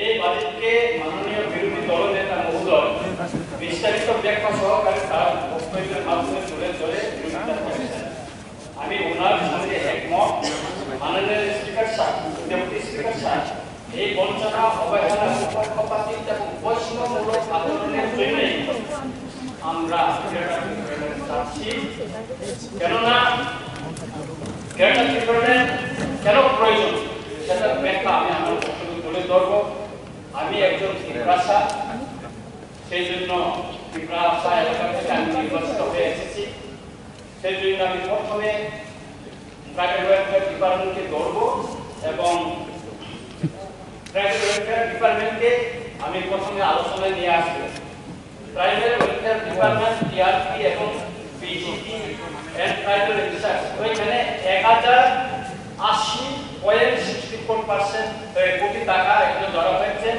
এই বাজেটকে মাননীয় বিরোধী দলনেতা মহোদয় বিস্তারিত ব্যাখ্যা সহকারে তার বক্তব্যের মাধ্যমে তুলে ধরে বিরোধিতা করেছেন। আমি ওনার সঙ্গে একমত। মাননীয় স্পিকার সাহেব, ডেপুটি স্পিকার সাহেব, এই বঞ্চনা, অবহেলা, পক্ষপাতিত্ব এবং বৈষম্যমূলক আচরণের জন্যই আমরা চাচ্ছি। কেননা ক্যাডার রিক্রুটমেন্ট কেন প্রয়োজন সেটা ব্যাখ্যা আমি আমার বক্তব্য তুলে ধরবো। আমি একজন ত্রিপুরাসা, সেই জন্য ত্রিপুরাসা এলাকা থেকে আমি নির্বাচিত হয়ে এসেছি। সেই জন্য আমি প্রথমে প্রাইভেট ওয়েলফেয়ার ডিপার্টমেন্টকে ধরবো এবং প্রাইভেট ওয়েলফেয়ার ডিপার্টমেন্টকে আমি প্রথমে আলোচনায় নিয়ে আসবো। প্রাইভেট ওয়েলফেয়ার ডিপার্টমেন্ট টিআরপি এবং পিজিটি এন্ড প্রাইভেট রিসার্চ ওইখানে 1080.64% কোটি টাকা এগুলো ধরা হয়েছে।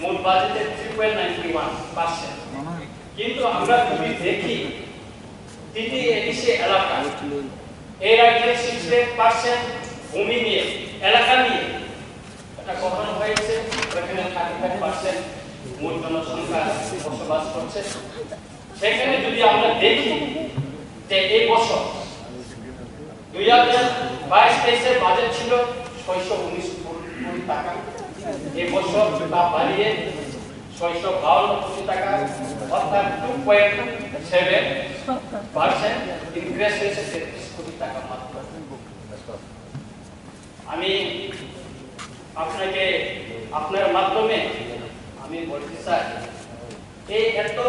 মূল বাজেটের 3.91%। কিন্তু আমরা যদি দেখি টিটিএডিসি এলাকা এর আগে 68% ভূমি নিয়ে, এলাকা নিয়ে এটা গঠন হয়েছে। এখানে 35% মূল জনসংখ্যা বসবাস করছে। সেখানে যদি আমরা দেখি যে এই বছর 2022-23 বাজেট ছিল 619 কোটি টাকা, এই বছর তা বাড়িয়ে 652 কোটি টাকা, অর্থাৎ 2.7% ইনক্রিজ হয়েছে 33 কোটি টাকা মাত্র। আমি আপনাকে আপনার মাধ্যমে আমি বলতে চাই, এই এত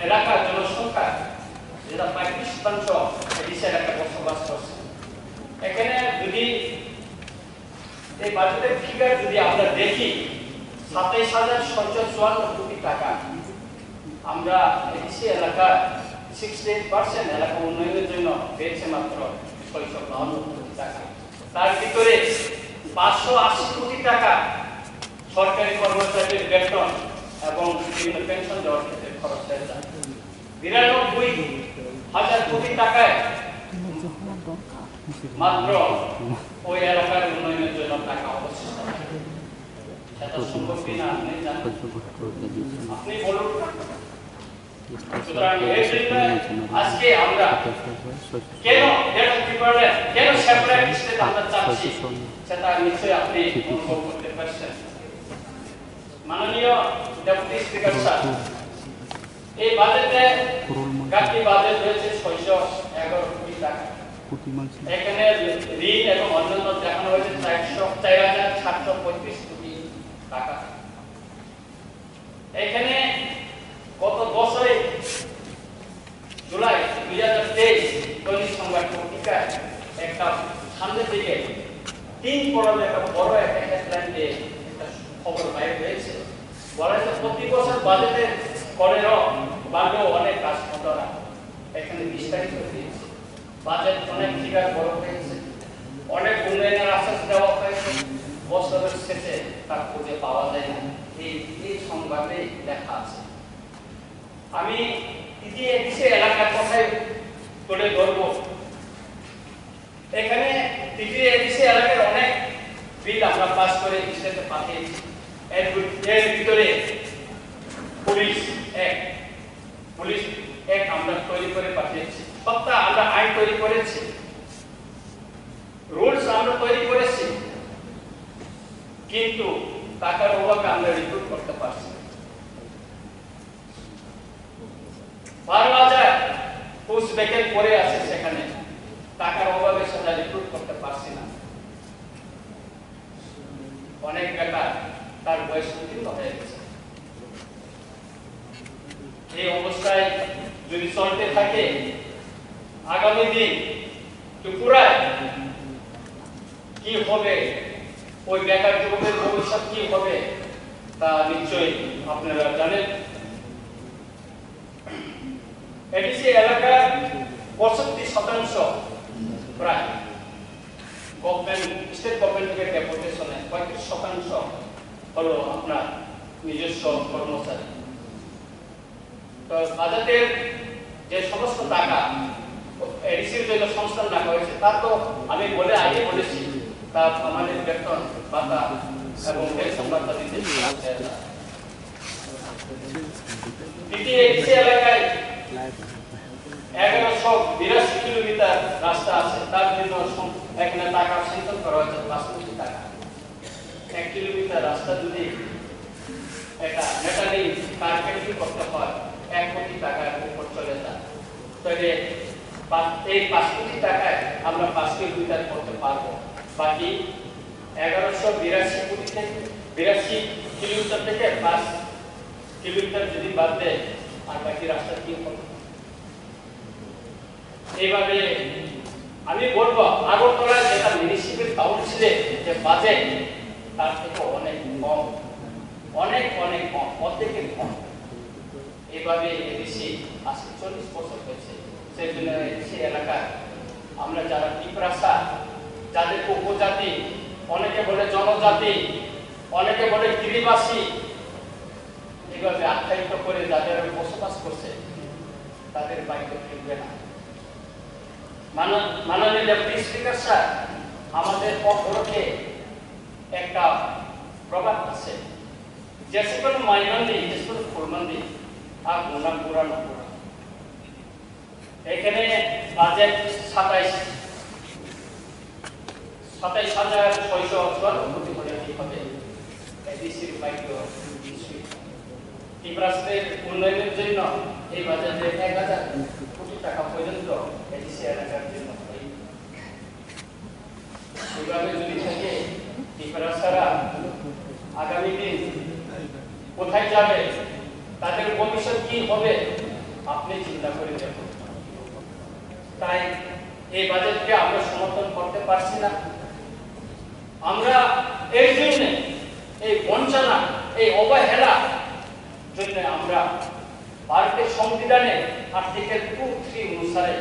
এলাকার জনসংখ্যা যেটা 35% এডিসি এলাকায় বসবাস করছে, এখানে যদি এই বাজেটের ফিগার যদি আমরা দেখি 27,654 কোটি টাকা আমরা এডিসি এলাকার 68% এলাকা উন্নয়নের জন্য পেয়েছে মাত্র 652 কোটি টাকা। তার ভিতরে 580 কোটি টাকা সরকারি কর্মচারীদের বেতন এবং বিভিন্ন পেনশন দেওয়ার ক্ষেত্রে খরচ হয়ে যায়। 92,000 কোটি টাকায় মাত্র ওই এলাকার উন্নয়নের জন্য টাকা অবশিষ্ট থাকে। সেটা সম্ভব কিনা আপনি জানেন, আপনি বলুন। সুতরাং এই জন্য আজকে আমরা কেন কেন সেপারেট স্টেট আমরা চাচ্ছি সেটা নিশ্চয়ই আপনি অনুভব করতে পারছেন। মাননীয় ডেপুটি স্পিকার সাহেব, এই বাজেটে গাড়ি বাজেট রয়েছে 611 কোটি টাকা। এখানে ঋণ এবং অন্যান্য দেখানো হয়েছে 4,735 কোটি টাকা। এখানে গত বছরে জুলাই 2023 দৈনিক সংবাদ পত্রিকায় একটা সামনের দিকে 3 পড়ালে একটা বড় একটা হেডলাইন দিয়ে একটা খবর বাইরে হয়েছে। বলা হয়েছে প্রতি বছর বাজেটের করেরও বাড়লেও অনেক কাজ ঘটনা এখানে বিস্তারিত দিয়েছে। বাজেট অনেক ফিগার বড় হয়েছে, অনেক উন্নয়নের আশ্বাস দেওয়া হয়েছে, বছরের শেষে তার খুঁজে পাওয়া যায় না। এই সংবাদে লেখা আছে। আমি টিটিএডিসি এলাকার কথাই তুলে ধরব। এখানে টিটিএডিসি এলাকার অনেক বিল আমরা পাস করে স্টেটে পাঠিয়েছি। এর ভিতরে পুলিশ এক আমরা তৈরি করে পাঠিয়েছি। সবটা আমরা আইন তৈরি করেছি, রুলস আমরা তৈরি করেছি, কিন্তু টাকার অভাবে আমরা রিক্রুট করতে পারছি না। 12,000 পোস্ট ভ্যাকেন্ট পড়ে আছে, সেখানে টাকার অভাবে সেটা রিক্রুট করতে পারছি না। অনেক বেকার, তার বয়স উত্তীর্ণ হয়ে গেছে। এই অবস্থায় যদি চলতে থাকে আগামী দিন ত্রিপুরায় কি হবে, ওই বেকার যুবকের ভবিষ্যৎ কি হবে তা নিশ্চয়ই আপনারা জানেন। এডিসি এলাকার 65% প্রায় গভর্নমেন্ট, স্টেট গভর্নমেন্ট থেকে ডেপুটেশনে 35% হলো আপনার নিজস্ব কর্মচারী। তো বাজেটের যে সমস্ত টাকা এডিসির জন্য সংস্থান রাখা হয়েছে তা তো আমি আগে বলেছি, তা আমাদের বেতন ভাতা এবং এই সংবাদটা দিতে দ্বিতীয় এডিসি এলাকায় 1182 কিলোমিটার রাস্তা আছে, তার জন্য এখানে টাকা সেন্টন করা হয়েছে 5 কোটি টাকা। 1 কিলোমিটার রাস্তা যদি এটা মেটালি কার্পেটিং করতে হয় 1 কোটি টাকার উপর চলে যায়, তাহলে এই 5 কোটি টাকায় আমরা 5 কিলোমিটার করতে পারবো। বাকি 1182 কিলোমিটার থেকে 5 কিলোমিটার যদি বাদ দেয় আর বাকি রাস্তা কি হবে? এইভাবে আমি বলবো আগরতলা যেটা মিউনিসিপ্যাল কাউন্সিলে যে বাজেট তার থেকে অনেক কম, অনেক কম, অর্ধেকের কম। এইভাবে এডিসি আজকে 40 বছর হয়েছে। সেই জন্য এডিসি এলাকায় আমরা যারা টিপ্রাসা, যাদের উপজাতি, অনেকে বলে জনজাতি, অনেকে বলে গিরিবাসী, এইভাবে আখ্যায়িত করে যাদের বসবাস করছে তাদের বাড়িতে ফিরবে না। মাননীয় ডেপুটি স্পিকার স্যার আমাদের পক্ষে একটা প্রবাদ আছে, যে সকল মাইনন্দি যে সকল ফুলমন্দি আর গুণা পুরানো পুরা। এখানে বাজেট 27,600 কোটি হলে কি হবে? এডিসির বাইকেও টিপ্রাসের উন্নয়নের জন্য এই বাজেটে 1000 কোটি টাকা পর্যন্ত এডিসি এলাকার জন্য। এইভাবে যদি থাকে টিপ্রাসারা আগামী দিন কোথায় যাবে, তাদের ভবিষ্যৎ কি হবে আপনি চিন্তা করে দেখুন। তাই এই বাজেটকে আমরা সমর্থন করতে পারছি না। আমরা এর জন্য এই বঞ্চনা, এই অবহেলা জন্য আমরা ভারতের সংবিধানের আর্টিকেল 2(3) অনুসারে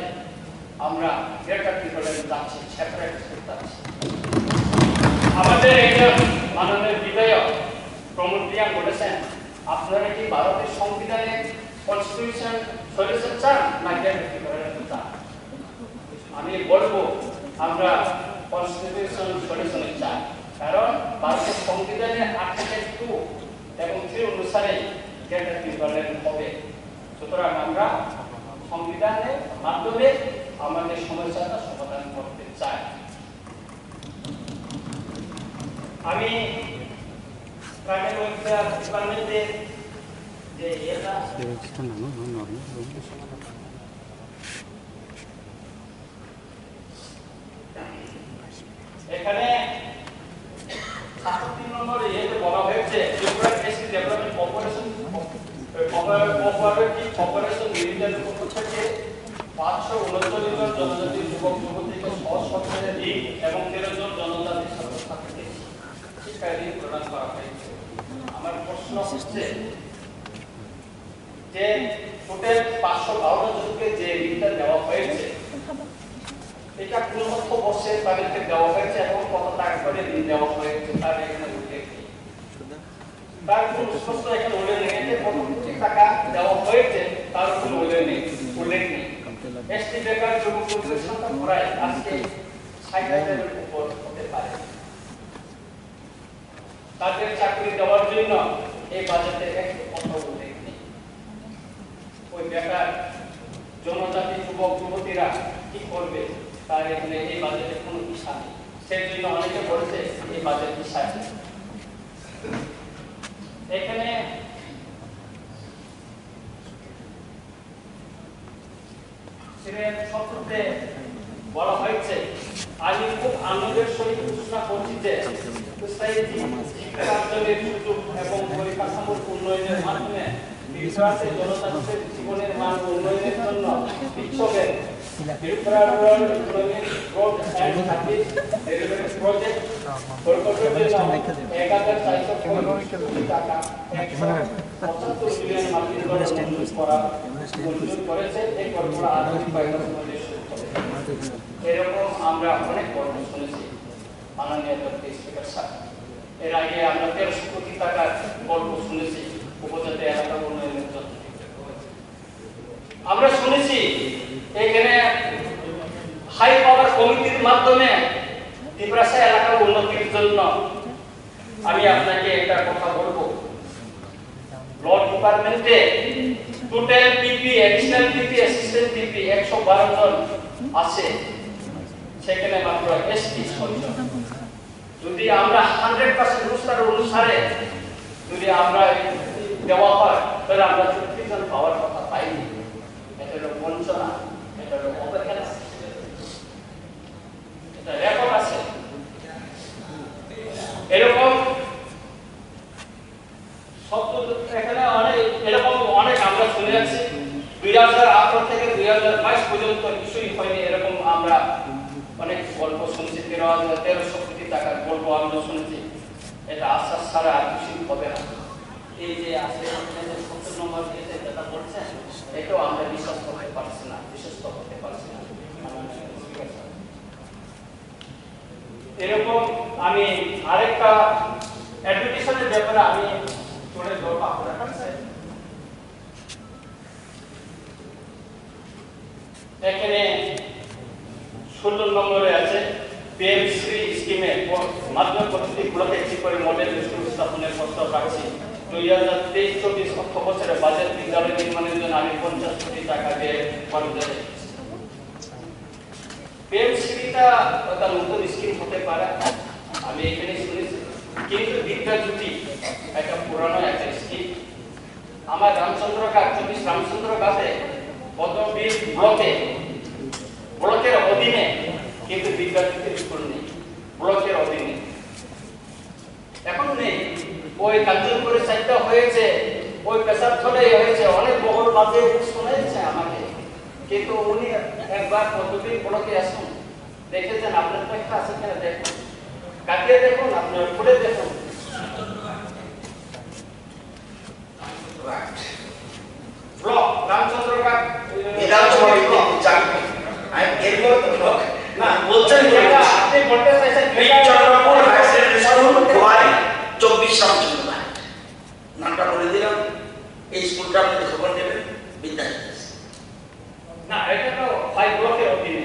আমরা গ্রেটার ত্রিপুরায় যাচ্ছি, সেপারেট যাচ্ছি। আমাদের একজন মাননীয় বিধায়ক প্রমোদ প্রিয়া বলেছেন, আপনারা কি ভারতের সংবিধানের কনস্টিটিউশন সলিউশন চান না গ্রেটার ত্রিপুরায় চান? আমি বলবো আমরা কনস্টিটিউশন সলিউশন চাই, কারণ ভারতের সংবিধানের আর্টিকেল 2 এবং 3 অনুসারে গ্রেটার ত্রিপুরায় হবে। সুতরাং আমরা সংবিধানের মাধ্যমে আমাদের সমস্যাটা সমাধান করতে চাই। আমি ট্রাইবাল ওয়েলফেয়ার ডিপার্টমেন্টের যে এখানে 37 নম্বরে বলা হয়েছে ডেভেলপমেন্ট কোঅপারেশন লিমিটেড পক্ষ থেকে 539 জন জনজাতি যুবক যুবতীকে সশস্ত্রের ঋণ এবং 13 জন জনজাতি ছাত্রছাত্রীকে শিক্ষা ঋণ প্রদান করা হয়েছে। আমার প্রশ্ন হচ্ছে যে টোটাল 552 জনকে যে ঋণটা দেওয়া হয়েছে এটা কোন বর্ষে তাদেরকে দেওয়া হয়েছে এবং কত টাকা করে ঋণ দেওয়া হয়েছে তার এখানে উল্লেখ নেই। তার কোনো স্পষ্ট এখানে উল্লেখ নেই যে কত কোটি টাকা দেওয়া হয়েছে তার কোনো উল্লেখ নেই। এসটি বেকার যুবক যুবতীর সংখ্যা প্রায় আজকে 60,000-এর উপর হতে পারে। তাদের চাকরি দেওয়ার জন্য এই বাজেটে একটু কত উল্লেখ নেই। ওই বেকার জনজাতি যুবক যুবতীরা কি করবে তার এখানে এই বাজেটে কোনো দিশা নেই। সেই জন্য অনেকে বলছে এই বাজেট দিশা নেই। এখানে বলা হয়েছে, আমি খুব আনন্দের সহিত ঘোষণা করছি যে শিক্ষার্থীদের সুযোগ এবং পরিকাঠামোর উন্নয়নের মাধ্যমে ত্রিপুরাতে জনজাতিদের জীবনের মান উন্নয়নের জন্য বিশ্বব্যাপী Tripura rural economic growth and service delivery project প্রকল্পের জন্য 1415 কোটি টাকা 175 মিলিয়ন মার্কিন ডলার মঞ্জুর করেছে। এই প্রকল্প আগামী 5 বছরের মধ্যে শুরু হবে। এরকম আমরা অনেক গল্প শুনেছি মাননীয় ডেপুটি স্পিকার স্যার। এর আগে আমরা 1300 কোটি টাকার গল্প শুনেছি উপজাতি এলাকা উন্নয়নের জন্য। আমরা শুনেছি এখানে হাই পাওয়ার কমিটির মাধ্যমে ত্রিপুরা এলাকার উন্নতির জন্য আমি আপনাকে একটা কথা বলবো, ল ডিপার্টমেন্টে টোটাল পিপি, এডিশনাল পিপি, অ্যাসিস্ট্যান্ট পিপি 112 জন আছে, সেখানে মাত্র এসটি 6 জন। যদি আমরা 100% রুস্টার অনুসারে যদি আমরা দেওয়া হয় তাহলে আমরা 50 জন পাওয়ার কথা পাইনি। এটা হলো বঞ্চনা, এটা হলো অবহেলা, এটা রেকর্ড আছে। এরকম এখানে এরকম অনেক আমরা শুনে যাচ্ছি। 2018 থেকে 2022 পর্যন্ত কিছুই হয়নি, এরকম আমরা অনেক গল্প শুনছি। 1300 কোটি টাকার গল্প আমরা শুনছি। এটা আশ্বাস ছাড়া আর কিছুই হবে না। এই যে আসলে 70 নম্বর দিয়েছে যেটা বলছেন, এটাও আমরা বিশ্বাস করতে পারছি না, বিশ্বস্ত হতে পারছি না। এরকম আমি আরেকটা এডুকেশনের ব্যাপারে আমি তুলে ধরব আপনার কাছে। এখানে 16 নম্বরে আছে পিএমশ্রী স্কিমে মাধ্যমিক পদ্ধতিগুলোতে একটি করে মডেল স্কুল স্থাপনের প্রস্তাব রাখছি। 2023-24 অর্থ বছরে বাজেট বিদ্যালয় নির্মাণের জন্য আমি 50 কোটি টাকা ব্যয় করতে চাই। পিএমশ্রীটা একটা নতুন স্কিম হতে পারে, আমি এখানে শুনেছি, কিন্তু বিদ্যাজ্যোতি একটা পুরানো একটা স্কিম। আমার রামচন্দ্রঘাট 24 রামচন্দ্রঘাটে পদবীর ব্লকের অধীনে কিন্তু বিদ্যাজ্যোতির স্কুল নেই, ব্লকের অধীনে এখন নেই। ওই কাঞ্চনপুরে 4টা হয়েছে, ওই পেশারথলে হয়েছে, অনেক বহর বাজে শোনাচ্ছে আমাকে, কিন্তু উনি একবার পদবী ব্লকে আসুন, দেখেছেন আপনার পক্ষে আছে কিনা দেখুন, কাটিয়ে দেখুন, আপনার খুলে দেখুন। ব্লক রামচন্দ্রঘাট না বলছেন আপনি বলতে চাইছেন Chandrapur high secondary school Khowai 24 Ramchandraghat নামটা বলে দিলাম। এই স্কুলটা আপনি খবর নেবেন বিদ্যালয় না, এটা তো 5 ব্লকের অধীনে।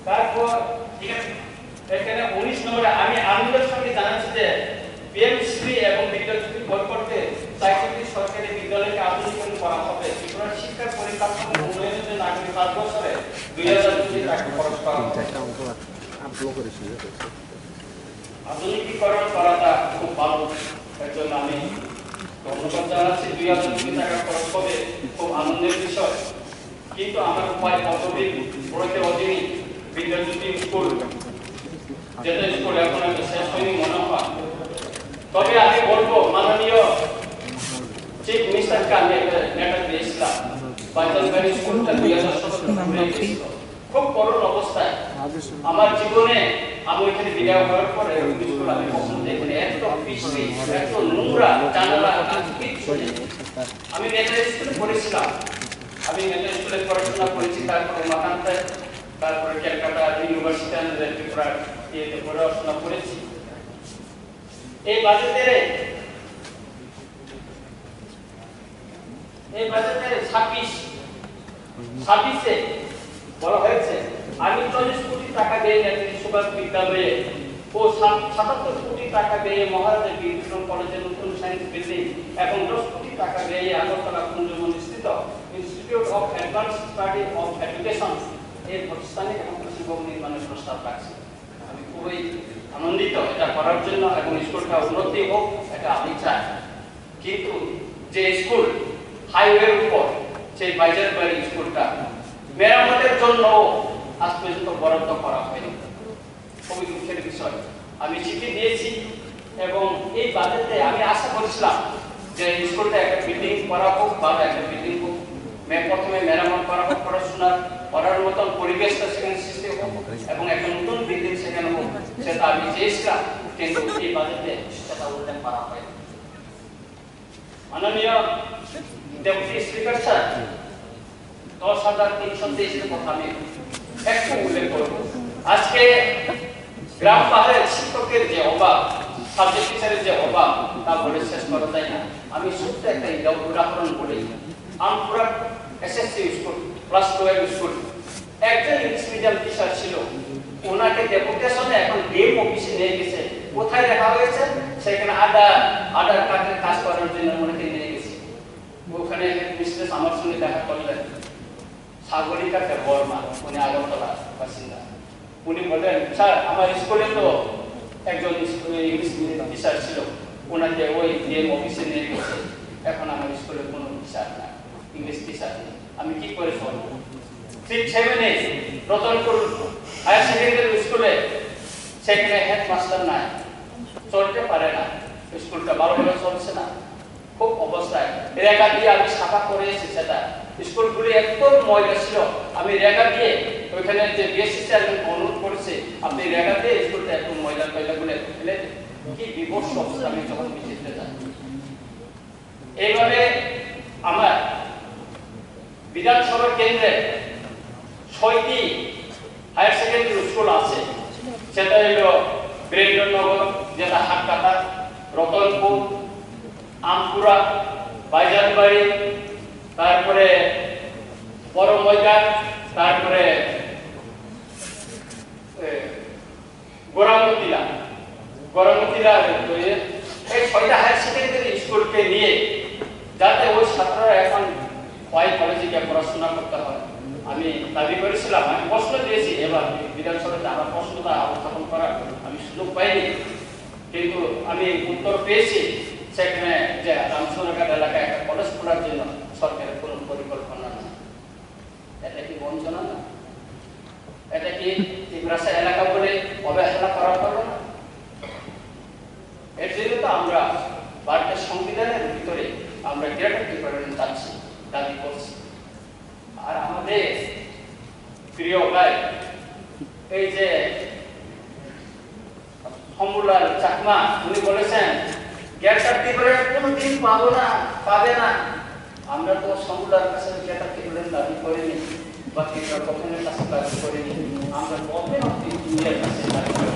তারপর এখানে 19 নম্বরে আমি আনন্দের সঙ্গে জানাচ্ছি যে পিএমশ্রী এবং বিদ্যাজ্যোতি পরিবর্তে 4টি সরকারি বিদ্যালয়কে আধুনিকরণ করা হবে। ত্রিপুরার শিক্ষার পরিকাঠামো উন্নয়নের জন্য আগামী 5 বছরে 2000 কোটি টাকা খরচ করা হবে। আধুনিকীকরণ করাটা খুব ভালো, এর জন্য আমি ধন্যবাদ জানাচ্ছি। 2000 কোটি টাকা খরচ হবে, খুব আনন্দের বিষয়। কিন্তু আমার উপায় পদ্ধতি ব্লকের অধীনে বিদ্যাজ্যোতি স্কুল, যেটা স্কুল এখন একটা শেষ হয়নি মনে হয়। তবে আমি বলবো মাননীয় চিফ মিনিস্টারকে আমি একটা লেটার দিয়েছিলাম, বাজারবাড়ি স্কুলটা 2017 খুব করুণ অবস্থায়। আমার জীবনে আমি ওইখানে বিদায় হওয়ার পরে স্কুল আমি কখনো দেখিনি, এত পিছড়ি, এত নোংরা, জানালা কিচ্ছু নেই। আমি মেয়েদের স্কুলে পড়েছিলাম, আমি মেয়েদের স্কুলে পড়াশোনা করেছি, তারপরে মাকান্তায়, তারপরে ক্যালকাটা ইউনিভার্সিটি ত্রিপুরার ইয়েতে পড়াশোনা করেছি। এই বাজেটের 26-এ বলা হয়েছে আমি 40 কোটি টাকা দিয়ে নেতাজি সুভাষ বিদ্যালয়ে ও 77 কোটি টাকা দিয়ে মহারাজা বীরবিক্রম কলেজের নতুন সায়েন্স বিল্ডিং এবং 10 কোটি টাকা দিয়ে আগরতলা কুঞ্জবন স্থিত institute of advance study of education এর প্রতিষ্ঠানে এবং কৃষিভবন নির্মাণের প্রস্তাব রাখছি। আমি খুবই আনন্দিত এটা করার জন্য, এবং স্কুলটা উন্নতি হোক এটা আমি চাই। কিন্তু যে স্কুল হাইওয়ের উপর, সেই বাজারবাড়ি স্কুলটা মেরামতের জন্য আজ পর্যন্ত বরাদ্দ করা হয়নি, খুবই দুঃখের বিষয়। আমি চিঠি দিয়েছি এবং এই বাজেটে আমি আশা করেছিলাম যে স্কুলটা একটা বিল্ডিং করা হোক, ভালো একটা বিল্ডিং হোক, প্রথমে মেরামত করা হোক, পড়াশোনা করার মতন পরিবেশটা সেখানে সৃষ্টি হোক এবং একটা নতুন বিল্ডিং সেখানে হোক, সেটা আমি চেয়েছিলাম, কিন্তু এই বাজেটে সেটা উল্লেখ করা হয়। মাননীয় ডেপুটি স্পিকার স্যার, 10,323 কথা আমি একটু উল্লেখ করব। আজকে গ্রাম পাহাড়ের শিক্ষকের যে অভাব, সাবজেক্ট টিচারের যে অভাব, তা বলে শেষ করা যায় না। আমি শুধু একটা উদাহরণ বলি, আমপুরা এসএসসি স্কুল ক্লাস 12 স্কুল, একজন ইংলিশ মিডিয়াম টিচার ছিল, ওনাকে ডেপুটেশনে এখন ডিএম অফিসে নিয়ে গেছে। কোথায় দেখা হয়েছে? সেখানে আডার কার্ডের কাজ করার জন্য ওনাকে নিয়ে গেছে। ওখানে মিস্ট্রেস আমার সঙ্গে দেখা করলেন, সাগরিকা বর্মা, উনি আগরতলা বাসিন্দা। উনি বললেন, স্যার আমার স্কুলে তো একজন ইংলিশ টিচার ছিল, ওনাকে ওই ডিএম অফিসে নিয়ে গেছে, এখন আমার স্কুলে কোনো টিচার না, ইংলিশ টিচার নেই, আমি কি করে চলবো? 6-7 রতনপুর হায়ার সেকেন্ডারি স্কুলে সেখানে হেডমাস্টার নাই, চলতে পারে না, স্কুলটা ভালোভাবে চলছে না, খুব অবস্থায়। রেখা দিয়ে আমি সাফা করে এসেছি, সেটা স্কুলগুলি এত ময়লা ছিল, আমি রেখা দিয়ে ওইখানে যে বিএসসি চেয়ারম্যান অনুরোধ করেছে, আপনি রেখা দিয়ে স্কুলটা একটু ময়লা টয়লাগুলো ফেলে কি বিভৎস অবস্থা আমি যখন বিচিত্রে যাই। এইভাবে আমার বিধানসভা কেন্দ্রে 6টি হায়ার সেকেন্ডারি স্কুল আছে, সেটা হলো বীরেন্দ্রনগর, যেটা হাটকাটা, রতনপুর, আমপুরা, বাইজানবাড়ি, তারপরে বড় ময়দান, তারপরে গোরামতিলা। এই 6টা হায়ার সেকেন্ডারি স্কুলকে নিয়ে যাতে ওই ছাত্ররা এখন ওয়াই কলেজে গিয়ে পড়াশোনা করতে হয়, আমি দাবি করেছিলাম, আমি প্রশ্ন দিয়েছি, এবার বিধানসভাতে আমার প্রশ্নটা উত্থাপন করার আমি সুযোগ পাইনি, কিন্তু আমি উত্তর পেয়েছি সেখানে যে রামচন্দ্রঘাট এলাকায় একটা কলেজ খোলার জন্য সরকারের কোনো পরিকল্পনা নেই। এটা কি বঞ্চনা না? এটা কি ত্রিপুরাশা এলাকা বলে অবহেলা করা হবে না? এর জন্য তো আমরা ভারতের সংবিধানের ভিতরে আমরা গ্রেটার ত্রিপুরা চাচ্ছি, দাবি করছি। আর আমাদের প্রিয় ভাই এই যে হমুলাল চাকমা, উনি বলেছেন গ্রেটার ত্রিপুরা কোনোদিন পাবে না। আমরা তো সমুলার কাছে গ্রেটার ত্রিপুরার দাবি করিনি, বা ত্রিপুরা গঠনের কাছে দাবি করিনি, আমরা গঠন অফ ইন্ডিয়ার কাছে দাবি করি।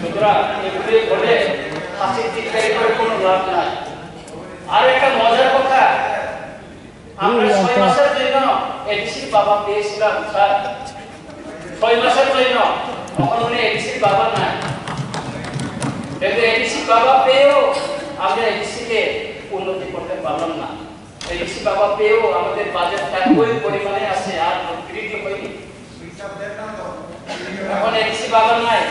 সুতরাং এগুলি বলে হাসির চিৎকারি করে কোনো লাভ নাই। আর একটা মজার কথা, আমরা 6 মাসের জন্য এডিসির বাবা পেয়েছিলাম, স্যার 6 মাসের জন্য, তখন উনি এডিসির বাবা নাই, কিন্তু এডিসি বাবা পেয়েও আমরা এডিসিকে উন্নতি করতে পারলাম না। এডিসি বাবা পেয়েও আমাদের বাজেটটা ওই পরিমাণে আছে, আর বৃদ্ধি হয়নি। এখন এডিসি বাবা নাই।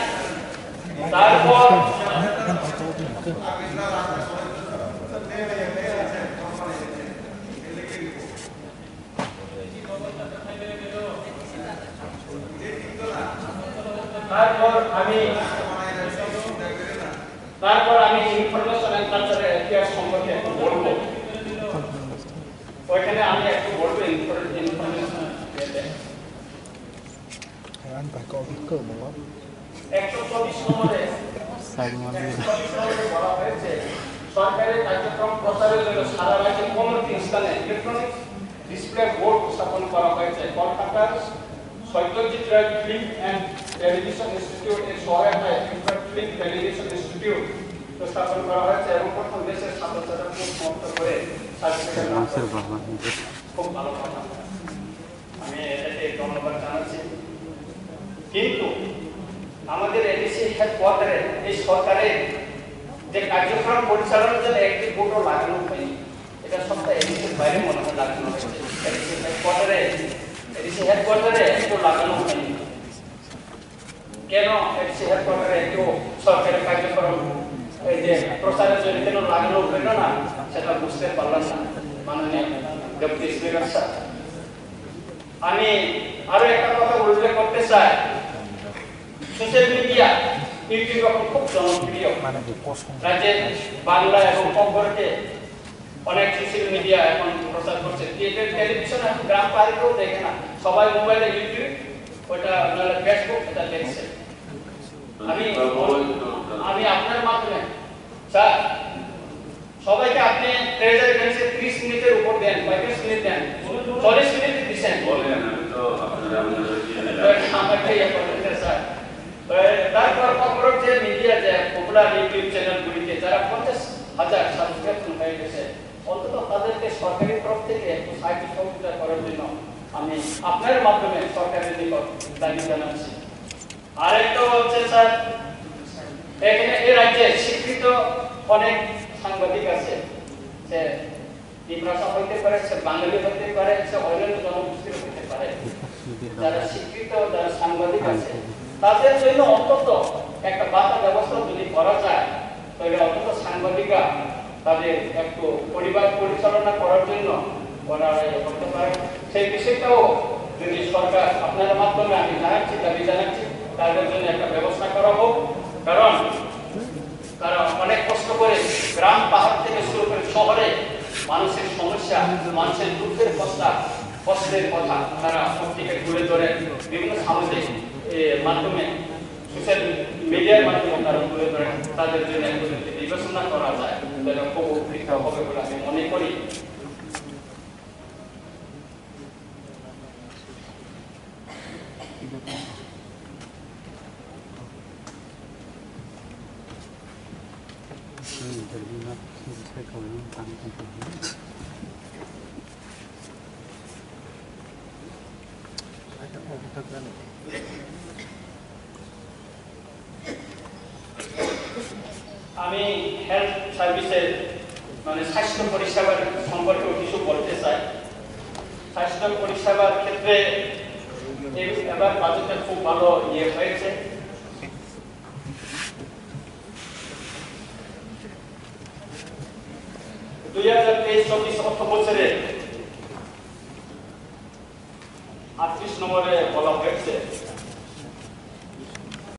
তারপর আমি ইনফরমেশন এন্ড কালচারাল অ্যাফেয়ার্স সম্পর্কে একটু বলবো। ওইখানে আমি একটু বলবো ইনফরমেশন। 124 নম্বরে বলা হয়েছে সরকারের কার্যক্রম প্রচারের জন্য সারা রাজ্যে 15টি স্থানে ইলেকট্রনিক ডিসপ্লে বোর্ড স্থাপন করা হয়েছে। কলকাতার Satyajit Ray film and television institute এর সহায়তায় ফিল্ম টেলিভিশন ইনস্টিটিউট স্থাপন করা হয়েছে এবং প্রথম দেশের ছাত্রছাত্রীরা সমাপ্ত করে সার্টিফিকেট লাভ করেছে। খুব ভালো কথা, আমি এটাকে ধন্যবাদ জানাচ্ছি। কিন্তু আমাদের এডিসি হেডকোয়ার্টারে এই সরকারের যে কার্যক্রম পরিচালনার জন্য একটি বোর্ডও লাগানো হয়নি। এটা সবটা এডিসির বাইরে মনে হয় লাগানো হয়েছে। এডিসি হেডকোয়ার্টারে একটু লাগানো হয়নি। কেন এডিসি হেডকোয়ার্টারে একটু সরকারের কার্যক্রম এই যে প্রচারের জন্য কেন লাগানো হইল না, সেটা বুঝতে পারলাম না মাননীয় ডেপুটি স্পিকার স্যার। আমি আরো একটা কথা উল্লেখ করতে চাই, সোশ্যাল মিডিয়া ইউটিউব এখন খুব জনপ্রিয় রাজ্যে, বাংলা এবং খবরকে অনেক সোশ্যাল মিডিয়া এখন প্রচার করছে। টেলিভিশন এখন গ্রাম পাড়িতেও দেখে না, সবাই মোবাইলে ইউটিউব, ওটা ফেসবুক, এটা দেখছে। আমি আপনার মাধ্যমে স্যার সবাইকে আপনি ট্রেজারি ব্যাংকে 30 মিনিটের উপর দেন, 35 মিনিট দেন, 40 মিনিট দিচ্ছেন বলেন। আমি তো তারপর খবরের যে মিডিয়া, যে পপুলার ইউটিউব চ্যানেলগুলিতে যারা 50,000 সাবস্ক্রাইব হয়ে গেছে, অন্তত তাদেরকে সরকারি তরফ থেকে একটু সাহায্য সহযোগিতা করার জন্য আমি আপনার মাধ্যমে সরকারের নিকট দাবি জানাচ্ছি। আরেকটা হচ্ছে স্যার, এখানে এই রাজ্যে স্বীকৃত অনেক সাংবাদিক আছে, সে ভাষা হইতে পারে, সে বাঙালি হতে পারে, সে অন্যান্য জনগোষ্ঠীর হতে পারে। যারা স্বীকৃত যারা সাংবাদিক আছে তাদের জন্য অন্তত একটা বার্তা ব্যবস্থা যদি করা যায় তাহলে অন্তত সাংবাদিকরা তাদের একটু পরিবার পরিচালনা করার জন্য ওরা করতে পারে। সেই বিষয়টাও যদি সরকার আপনার মাধ্যমে আমি জানাচ্ছি, দাবি জানাচ্ছি, তাদের জন্য একটা ব্যবস্থা করা হোক। কারণ তারা অনেক কষ্ট করে গ্রাম পাহাড় থেকে শুরু করে শহরে মানুষের সমস্যা, মানুষের দুঃখের কষ্টের কথা তারা পত্রিকা তুলে ধরে বিভিন্ন সামাজিক মাধ্যমে, সোশ্যাল মিডিয়ার মাধ্যমে তারা তুলে ধরে। তাদের জন্য যদি বিবেচনা করা যায় তাহলে খুব উপকৃত হবে বলে আমি মনে করি। আমি হেলথ সার্ভিসের মানে স্বাস্থ্য পরিষেবার সম্পর্কে কিছু বলতে চাই। স্বাস্থ্য পরিষেবার ক্ষেত্রে এবার বাজেটে খুব ভালো হয়েছে। 2023-24 অর্থ বছরে